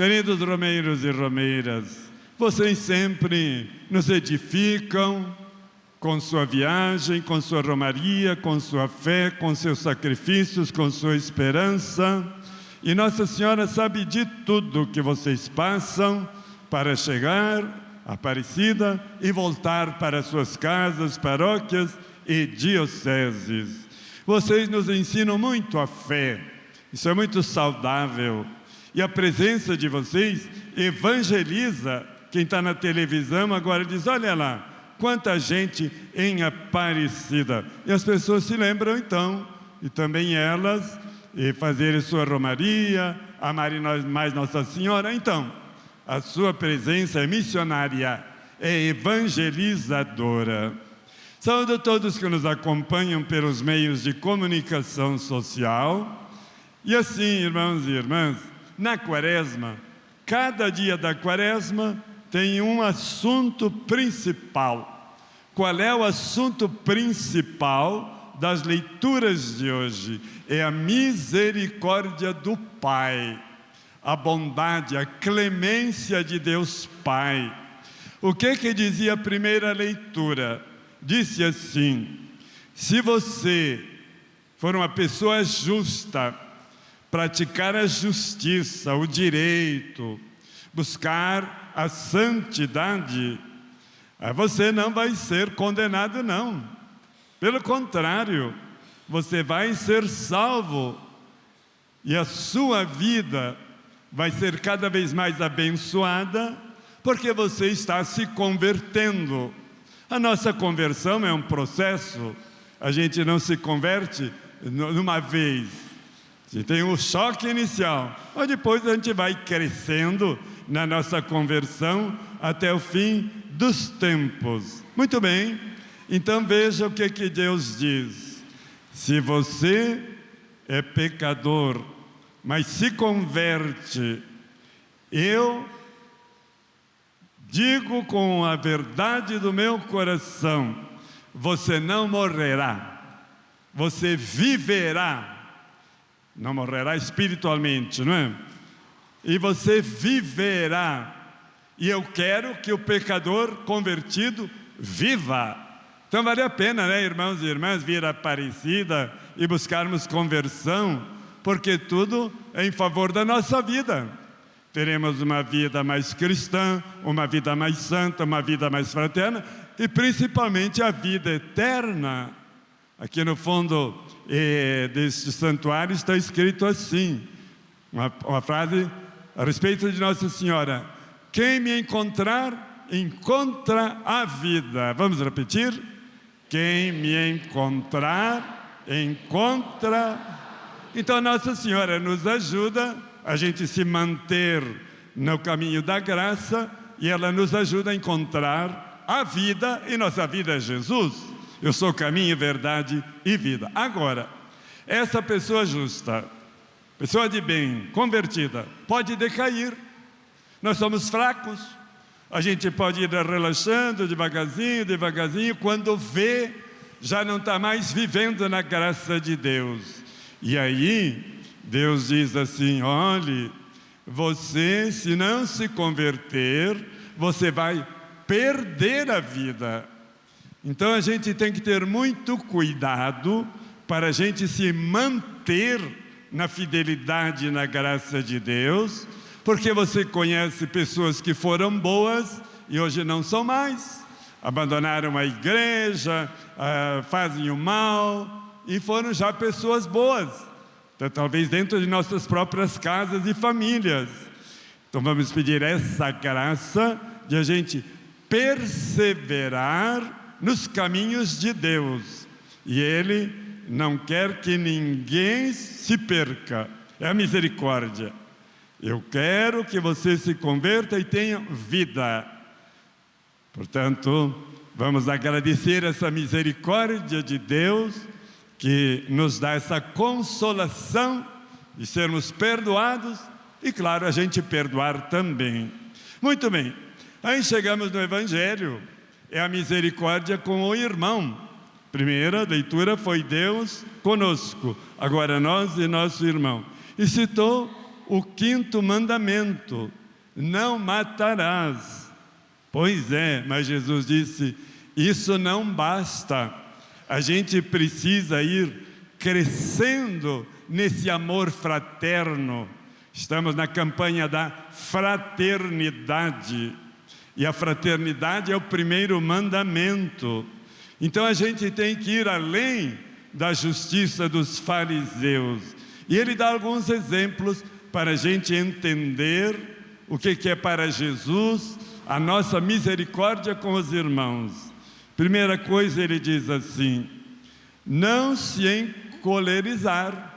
Queridos romeiros e romeiras, vocês sempre nos edificam com sua viagem, com sua romaria, com sua fé, com seus sacrifícios, com sua esperança. E Nossa Senhora sabe de tudo que vocês passam para chegar à Aparecida e voltar para suas casas, paróquias e dioceses. Vocês nos ensinam muito a fé, isso é muito saudável. E a presença de vocês evangeliza quem está na televisão agora, diz, olha lá, quanta gente em Aparecida. E as pessoas se lembram então, e também elas, e fazerem sua romaria, amarem mais Nossa Senhora. Então, a sua presença é missionária, é evangelizadora. Saúdo todos que nos acompanham pelos meios de comunicação social. E assim, irmãos e irmãs, na Quaresma, cada dia da Quaresma tem um assunto principal. Qual é o assunto principal das leituras de hoje? É a misericórdia do Pai, a bondade, a clemência de Deus Pai. O que dizia a primeira leitura? Disse assim: se você for uma pessoa justa, praticar a justiça, o direito, buscar a santidade, você não vai ser condenado, não. Pelo contrário, você vai ser salvo e a sua vida vai ser cada vez mais abençoada, porque você está se convertendo. A nossa conversão é um processo, a gente não se converte numa vez. A gente tem um choque inicial, mas depois a gente vai crescendo na nossa conversão até o fim dos tempos. Muito bem, então veja o que Deus diz. Se você é pecador, mas se converte, eu digo com a verdade do meu coração, você não morrerá, você viverá. Não morrerá espiritualmente, não é? E você viverá. E eu quero que o pecador convertido viva. Então vale a pena, né, irmãos e irmãs, vir à Aparecida e buscarmos conversão, porque tudo é em favor da nossa vida. Teremos uma vida mais cristã, uma vida mais santa, uma vida mais fraterna e principalmente a vida eterna. Aqui no fundo deste santuário está escrito assim, uma frase a respeito de Nossa Senhora: quem me encontrar, encontra a vida. Vamos repetir? Quem me encontrar, encontra. Então Nossa Senhora nos ajuda a gente se manter no caminho da graça e ela nos ajuda a encontrar a vida, e nossa vida é Jesus. Eu sou caminho, verdade e vida. Agora, essa pessoa justa, pessoa de bem, convertida, pode decair. Nós somos fracos. A gente pode ir relaxando devagarzinho, devagarzinho. Quando vê, já não está mais vivendo na graça de Deus. E aí, Deus diz assim, olhe, você, se não se converter, você vai perder a vida. Então a gente tem que ter muito cuidado para a gente se manter na fidelidade e na graça de Deus, porque você conhece pessoas que foram boas e hoje não são mais, abandonaram a igreja, fazem o mal e foram já pessoas boas, então, talvez dentro de nossas próprias casas e famílias. Então vamos pedir essa graça de a gente perseverar nos caminhos de Deus, e Ele não quer que ninguém se perca, é a misericórdia. Eu quero que você se converta e tenha vida. Portanto, vamos agradecer essa misericórdia de Deus, que nos dá essa consolação de sermos perdoados, e claro, a gente perdoar também. Muito bem, aí chegamos no Evangelho. É a misericórdia com o irmão. Primeira leitura foi Deus conosco, agora nós e nosso irmão. E citou o 5º mandamento: não matarás. Pois é, mas Jesus disse, isso não basta. A gente precisa ir crescendo nesse amor fraterno. Estamos na campanha da fraternidade. E a fraternidade é o 1º mandamento. Então a gente tem que ir além da justiça dos fariseus. E ele dá alguns exemplos para a gente entender o que é para Jesus a nossa misericórdia com os irmãos. Primeira coisa, ele diz assim: não se encolerizar,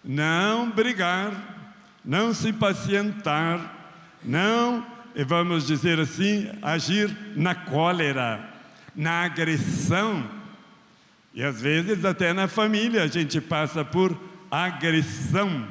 não brigar, não se impacientar, não, vamos dizer assim, agir na cólera, na agressão. E às vezes até na família a gente passa por agressão,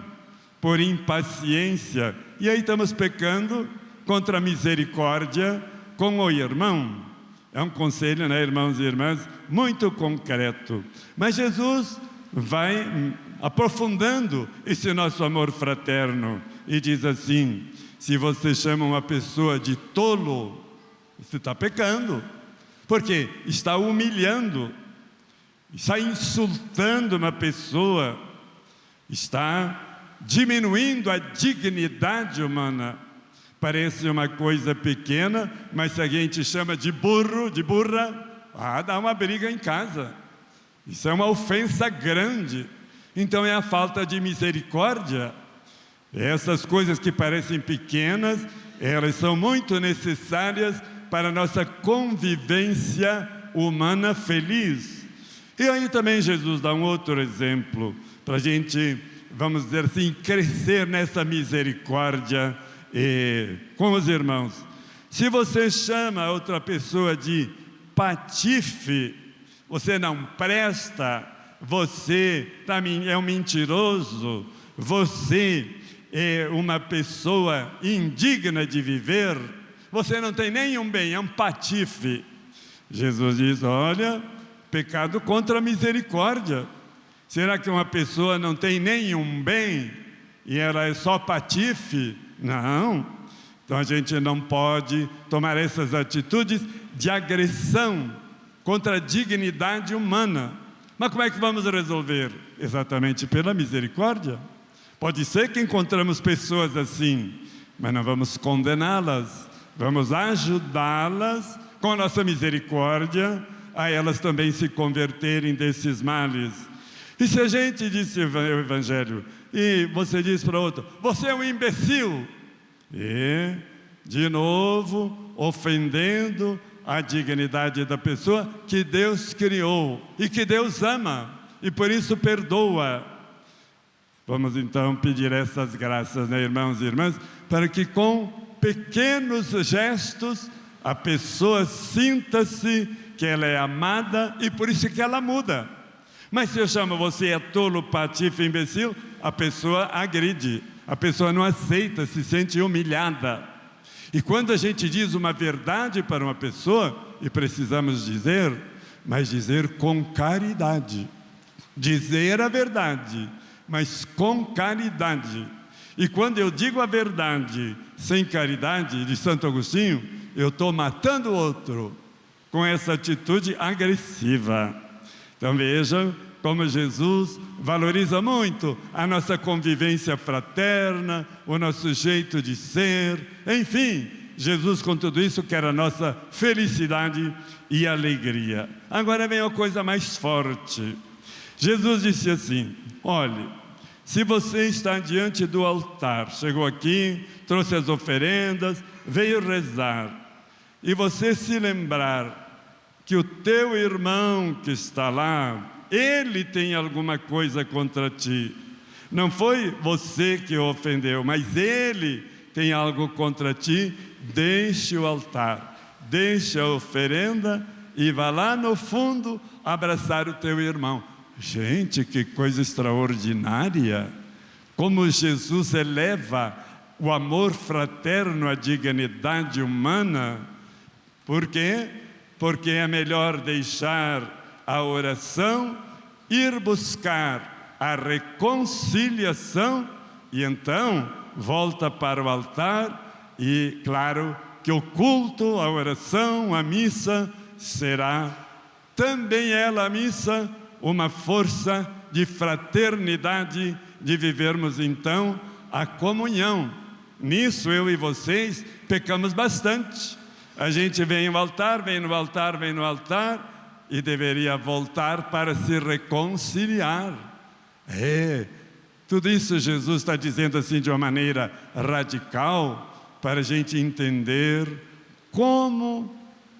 por impaciência, e aí estamos pecando contra a misericórdia com o irmão. É um conselho, né, irmãos e irmãs, muito concreto. Mas Jesus vai aprofundando esse nosso amor fraterno e diz assim: se você chama uma pessoa de tolo, você está pecando, porque está humilhando, está insultando uma pessoa, está diminuindo a dignidade humana. Parece uma coisa pequena, mas se a gente chama de burro, de burra, dá uma briga em casa. Isso é uma ofensa grande. Então é a falta de misericórdia. Essas coisas que parecem pequenas, elas são muito necessárias para a nossa convivência humana feliz. E aí também Jesus dá um outro exemplo, para a gente, vamos dizer assim, crescer nessa misericórdia com os irmãos. Se você chama outra pessoa de patife, você não presta, você é um mentiroso, você é uma pessoa indigna de viver, você não tem nenhum bem, é um patife. Jesus diz: olha, pecado contra a misericórdia. Será que uma pessoa não tem nenhum bem e ela é só patife? Não. Então a gente não pode tomar essas atitudes de agressão contra a dignidade humana. Mas como é que vamos resolver? Exatamente pela misericórdia. Pode ser que encontramos pessoas assim, mas não vamos condená-las, vamos ajudá-las com a nossa misericórdia a elas também se converterem desses males. E se a gente disse o Evangelho e você diz para outro: você é um imbecil, e de novo ofendendo a dignidade da pessoa que Deus criou e que Deus ama e por isso perdoa. Vamos então pedir essas graças, né, irmãos e irmãs, para que com pequenos gestos a pessoa sinta-se que ela é amada e por isso que ela muda. Mas se eu chamo você é tolo, patife, imbecil, a pessoa agride, a pessoa não aceita, se sente humilhada. E quando a gente diz uma verdade para uma pessoa, e precisamos dizer, mas dizer com caridade, dizer a verdade, mas com caridade. E quando eu digo a verdade sem caridade, de Santo Agostinho, eu estou matando o outro com essa atitude agressiva. Então vejam como Jesus valoriza muito a nossa convivência fraterna, o nosso jeito de ser, enfim, Jesus com tudo isso quer a nossa felicidade e alegria. Agora vem a coisa mais forte. Jesus disse assim: olhe, se você está diante do altar, chegou aqui, trouxe as oferendas, veio rezar, e você se lembrar que o teu irmão que está lá, ele tem alguma coisa contra ti. Não foi você que o ofendeu, mas ele tem algo contra ti. Deixe o altar, deixe a oferenda e vá lá no fundo abraçar o teu irmão. Gente, que coisa extraordinária! Como Jesus eleva o amor fraterno à dignidade humana. Por quê? Porque é melhor deixar a oração, ir buscar a reconciliação e então volta para o altar e, claro, que o culto, a oração, a missa será também ela, a missa, uma força de fraternidade, de vivermos então a comunhão. Nisso eu e vocês pecamos bastante. A gente vem no altar, vem no altar, vem no altar e deveria voltar para se reconciliar. Tudo isso Jesus está dizendo assim de uma maneira radical, para a gente entender como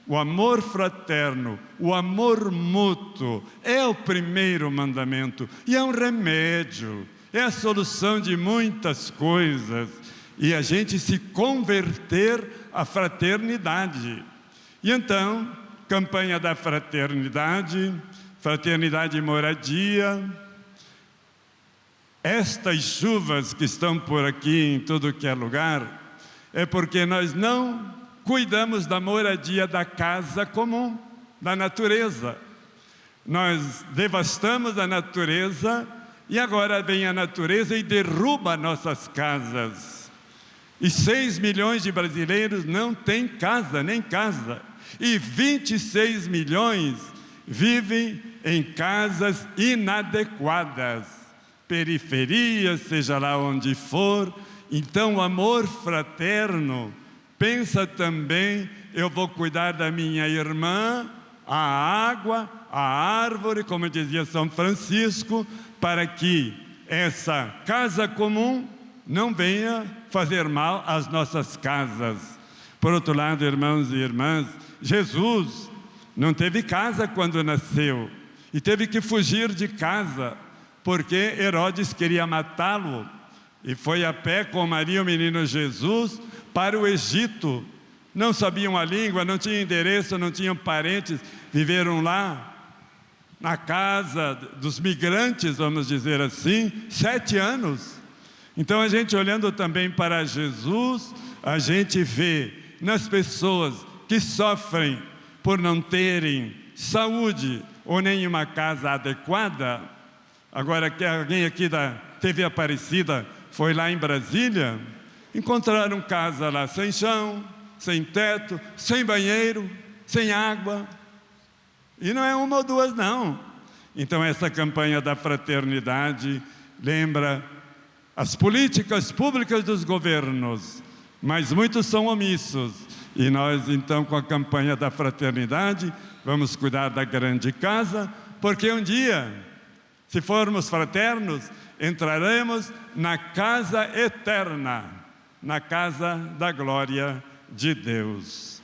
o amor fraterno, o amor mútuo é o primeiro mandamento e é um remédio, é a solução de muitas coisas, e a gente se converter à fraternidade. E então, campanha da fraternidade, fraternidade e moradia. Estas chuvas que estão por aqui em todo que é lugar, é porque nós não cuidamos da moradia da casa comum, da natureza. Nós devastamos a natureza e agora vem a natureza e derruba nossas casas. E 6 milhões de brasileiros não têm casa, nem casa. E 26 milhões vivem em casas inadequadas, periferias, seja lá onde for. Então o amor fraterno pensa também, eu vou cuidar da minha irmã, a água, a árvore, como dizia São Francisco, para que essa casa comum não venha fazer mal às nossas casas. Por outro lado, irmãos e irmãs, Jesus não teve casa quando nasceu e teve que fugir de casa, porque Herodes queria matá-lo. E foi a pé com Maria, o menino Jesus, para o Egito. Não sabiam a língua, não tinham endereço, não tinham parentes, viveram lá, na casa dos migrantes, vamos dizer assim, 7 anos. Então a gente olhando também para Jesus, a gente vê nas pessoas que sofrem por não terem saúde ou nenhuma casa adequada. Agora que alguém aqui da TV Aparecida foi lá em Brasília, encontraram casa lá sem chão, sem teto, sem banheiro, sem água. E não é uma ou duas, não. Então essa campanha da fraternidade lembra as políticas públicas dos governos, mas muitos são omissos. E nós então, com a campanha da fraternidade, vamos cuidar da grande casa, porque um dia, se formos fraternos, entraremos na casa eterna, na casa da glória de Deus.